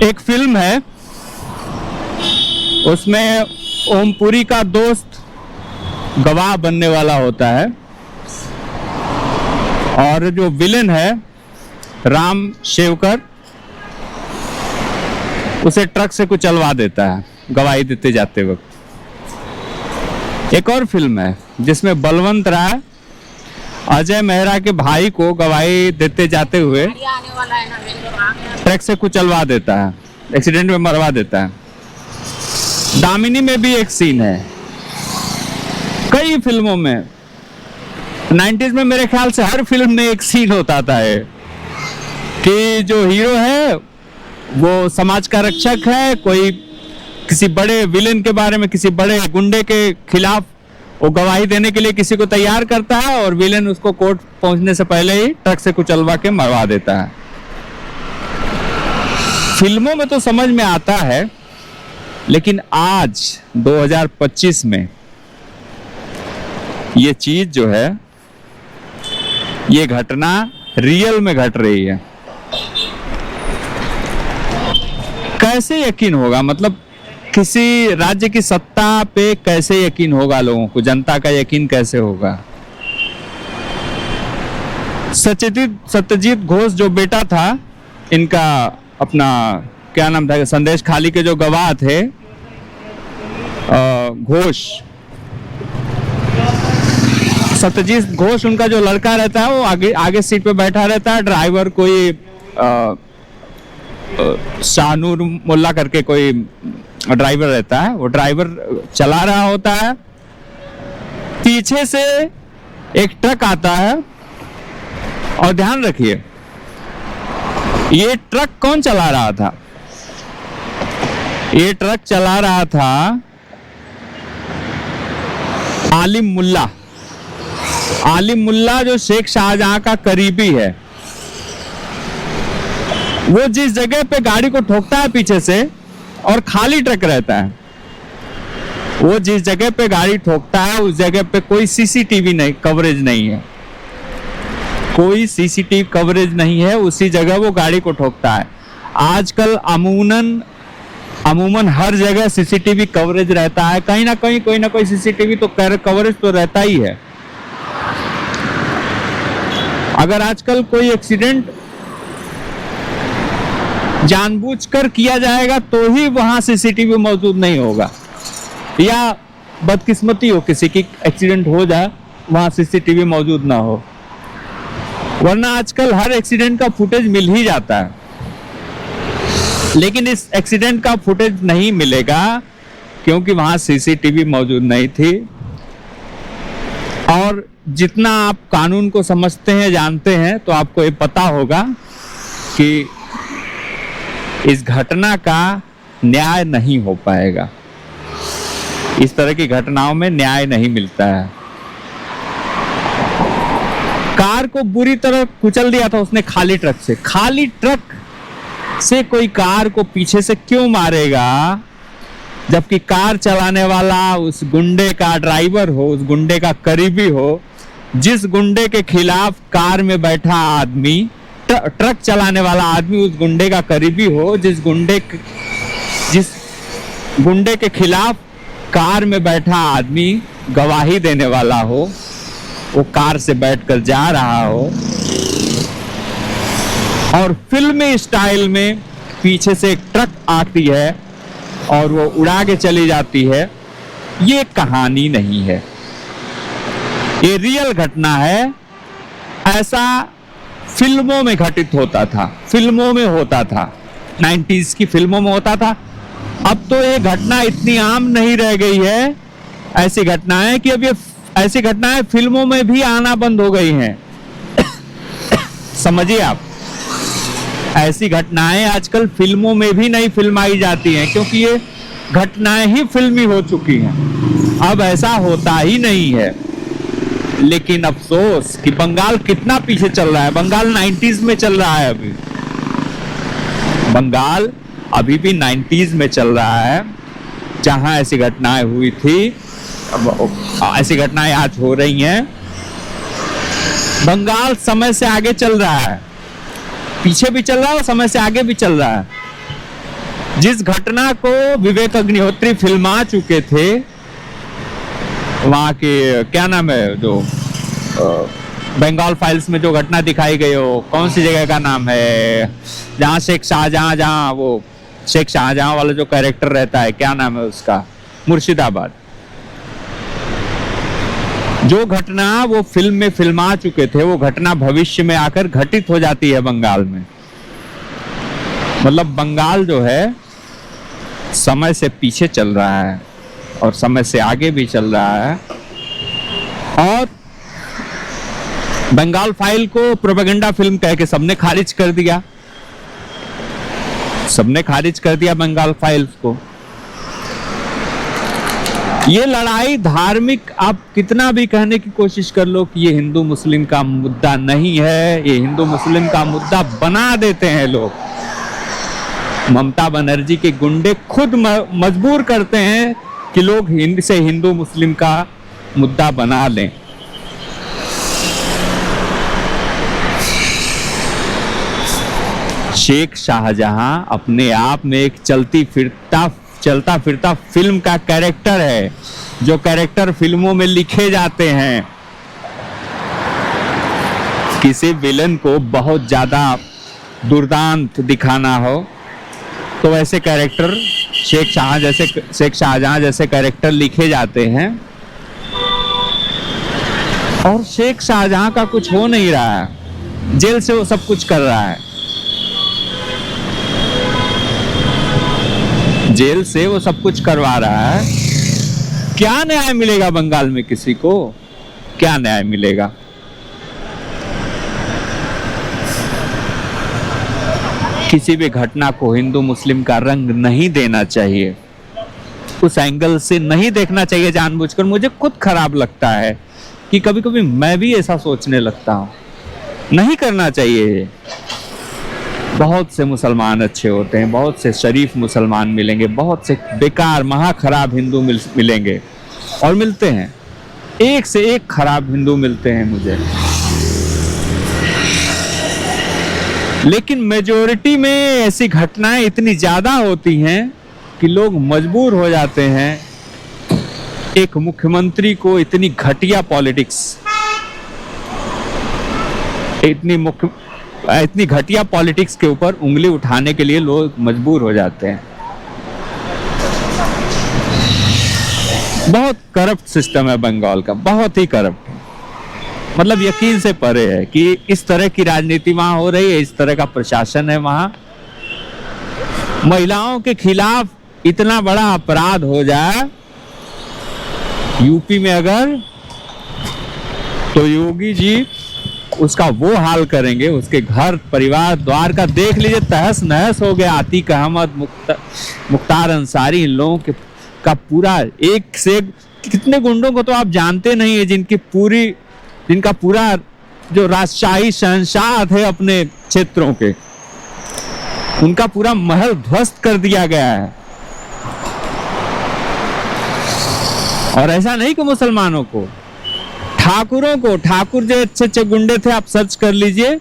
एक फिल्म है, उसमें ओमपुरी का दोस्त गवाह बनने वाला होता है और जो विलेन है राम शेवकर उसे ट्रक से कुचलवा देता है गवाही देते जाते वक्त। एक और फिल्म है जिसमें बलवंत राय अजय मेहरा के भाई को गवाही देते जाते हुए ट्रक से कुचलवा देता है, एक्सीडेंट में मरवा देता है। दामिनी में भी एक सीन है, कई फिल्मों में 90s में मेरे ख्याल से हर फिल्म में एक सीन होता था है कि जो हीरो है वो समाज का रक्षक है, कोई किसी बड़े विलेन के बारे में, किसी बड़े गुंडे के खिलाफ वो गवाही देने के लिए किसी को तैयार करता है और विलेन उसको कोर्ट पहुंचने से पहले ही ट्रक से कुचलवा के मरवा देता है। फिल्मों में तो समझ में आता है, लेकिन आज 2025 में ये चीज जो है, ये घटना रियल में घट रही है। कैसे यकीन होगा, मतलब किसी राज्य की सत्ता पे कैसे यकीन होगा लोगों को, जनता का यकीन कैसे होगा। सत्यजीत घोष जो बेटा था इनका, अपना क्या नाम था, संदेश खाली के जो गवाह थे घोष, सत्यजीत घोष उनका जो लड़का रहता है वो आगे सीट पे बैठा रहता है। ड्राइवर कोई शाहनूर मुल्ला करके कोई ड्राइवर रहता है, वो ड्राइवर चला रहा होता है। पीछे से एक ट्रक आता है और ध्यान रखिए ये ट्रक कौन चला रहा था, ये ट्रक चला रहा था आलिम मुल्ला। आलिम मुल्ला जो शेख शाहजहां का करीबी है, वो जिस जगह पे गाड़ी को ठोकता है पीछे से और खाली ट्रक रहता है, वो जिस जगह पे गाड़ी ठोकता है उस जगह पे कोई सीसीटीवी नहीं कवरेज नहीं है, कोई सीसीटीवी कवरेज नहीं है, उसी जगह वो गाड़ी को ठोकता है। आजकल अमूमन हर जगह सीसीटीवी कवरेज रहता है, कहीं ना कहीं कोई ना कोई सीसीटीवी तो कवरेज तो रहता ही है। अगर आजकल कोई एक्सीडेंट जानबूझकर किया जाएगा तो ही वहां सीसीटीवी मौजूद नहीं होगा, या बदकिस्मती हो किसी की एक्सीडेंट हो जाए वहां सीसीटीवी मौजूद ना हो, वरना आजकल हर एक्सीडेंट का फुटेज मिल ही जाता है। लेकिन इस एक्सीडेंट का फुटेज नहीं मिलेगा क्योंकि वहां सीसीटीवी मौजूद नहीं थी। और जितना आप कानून को समझते हैं, जानते हैं, तो आपको ये पता होगा कि इस घटना का न्याय नहीं हो पाएगा, इस तरह की घटनाओं में न्याय नहीं मिलता है। कार को बुरी तरह कुचल दिया था उसने खाली ट्रक से। खाली ट्रक से कोई कार को पीछे से क्यों मारेगा, जबकि कार चलाने वाला उस गुंडे का ड्राइवर हो, उस गुंडे का करीबी हो, जिस गुंडे के खिलाफ कार में बैठा आदमी, ट्रक चलाने वाला आदमी उस गुंडे का करीबी हो, जिस गुंडे के खिलाफ कार में बैठा आदमी गवाही देने वाला हो, वो कार से बैठकर जा रहा हो और फिल्मी स्टाइल में पीछे से एक ट्रक आती है और वो उड़ा के चली जाती है। ये कहानी नहीं है, ये रियल घटना है। ऐसा फिल्मों में घटित होता था, फिल्मों में होता था, 90s की फिल्मों में होता था। अब तो ये घटना इतनी आम नहीं रह गई है, ऐसी घटनाएं कि अब ये ऐसी घटनाएं फिल्मों में भी आना बंद हो गई हैं। समझिए आप, ऐसी घटनाएं आजकल फिल्मों में भी नहीं फिल्माई जाती हैं क्योंकि ये घटनाएं ही फिल्मी हो चुकी हैं, अब ऐसा होता ही नहीं है। लेकिन अफसोस कि बंगाल कितना पीछे चल रहा है। बंगाल 90s में चल रहा है, अभी बंगाल अभी भी 90s में चल रहा है, जहां ऐसी घटनाएं हुई थी, ऐसी घटनाएं आज हो रही हैं। बंगाल समय से आगे चल रहा है, पीछे भी चल रहा है और समय से आगे भी चल रहा है। जिस घटना को विवेक अग्निहोत्री फिल्मा चुके थे, वहां के क्या नाम है जो बंगाल फाइल्स में जो घटना दिखाई गई हो, कौन सी जगह का नाम है, जहां शेख शाहजहां, जहां वो शेख शाहजहां वाला जो कैरेक्टर रहता है, क्या नाम है उसका, मुर्शिदाबाद। जो घटना वो फिल्म में फिल्मा चुके थे, वो घटना भविष्य में आकर घटित हो जाती है बंगाल में। मतलब बंगाल जो है समय से पीछे चल रहा है और समय से आगे भी चल रहा है। और बंगाल फाइल को प्रोपेगेंडा फिल्म कह के सबने खारिज कर दिया, सबने खारिज कर दिया बंगाल फाइल्स को। ये लड़ाई धार्मिक, आप कितना भी कहने की कोशिश कर लो कि ये हिंदू मुस्लिम का मुद्दा नहीं है, ये हिंदू मुस्लिम का मुद्दा बना देते हैं लोग। ममता बनर्जी के गुंडे खुद मजबूर करते हैं कि लोग हिंदू मुस्लिम का मुद्दा बना लें। शेख शाहजहां अपने आप में एक चलता फिरता फिल्म का कैरेक्टर है, जो कैरेक्टर फिल्मों में लिखे जाते हैं। किसी विलन को बहुत ज्यादा दुर्दांत दिखाना हो तो वैसे कैरेक्टर शेख शाहजहां जैसे कैरेक्टर लिखे जाते हैं। और शेख शाहजहां का कुछ हो नहीं रहा है, जेल से वो सब कुछ कर रहा है, जेल से वो सब कुछ करवा रहा है। क्या न्याय मिलेगा बंगाल में किसी को? क्या न्याय मिलेगा? किसी भी घटना को हिंदू मुस्लिम का रंग नहीं देना चाहिए, उस एंगल से नहीं देखना चाहिए जानबूझकर। मुझे खुद खराब लगता है कि कभी कभी मैं भी ऐसा सोचने लगता हूं, नहीं करना चाहिए। बहुत से मुसलमान अच्छे होते हैं, बहुत से शरीफ मुसलमान मिलेंगे, बहुत से बेकार महा खराब हिंदू मिलेंगे, और मिलते हैं, एक से एक खराब हिंदू मिलते हैं मुझे। लेकिन मेजॉरिटी में ऐसी घटनाएं इतनी ज्यादा होती हैं कि लोग मजबूर हो जाते हैं एक मुख्यमंत्री को इतनी घटिया पॉलिटिक्स, इतनी घटिया पॉलिटिक्स के ऊपर उंगली उठाने के लिए लोग मजबूर हो जाते हैं। बहुत करप्ट सिस्टम है बंगाल का, बहुत ही करप्ट। मतलब यकीन से परे है कि इस तरह की राजनीति वहां हो रही है, इस तरह का प्रशासन है वहां। महिलाओं के खिलाफ इतना बड़ा अपराध हो जाए यूपी में अगर, तो योगी जी उसका वो हाल करेंगे, उसके घर परिवार द्वार का देख लीजिए, तहस नहस हो गया। आतिक अहमद, मुख्तार अंसारी, इन लोगों के का पूरा एक से कितने गुंडों को तो आप जानते नहीं है, जिनका पूरा जो राजशाही शहंशाह थे अपने क्षेत्रों के, उनका पूरा महल ध्वस्त कर दिया गया है। और ऐसा नहीं कि मुसलमानों को, ठाकुरों को, ठाकुर जो अच्छे अच्छे गुंडे थे, आप सर्च कर लीजिए,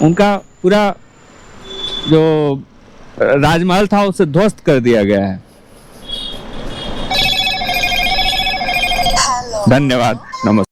उनका पूरा जो राजमहल था उसे ध्वस्त कर दिया गया है। धन्यवाद, नमस्कार।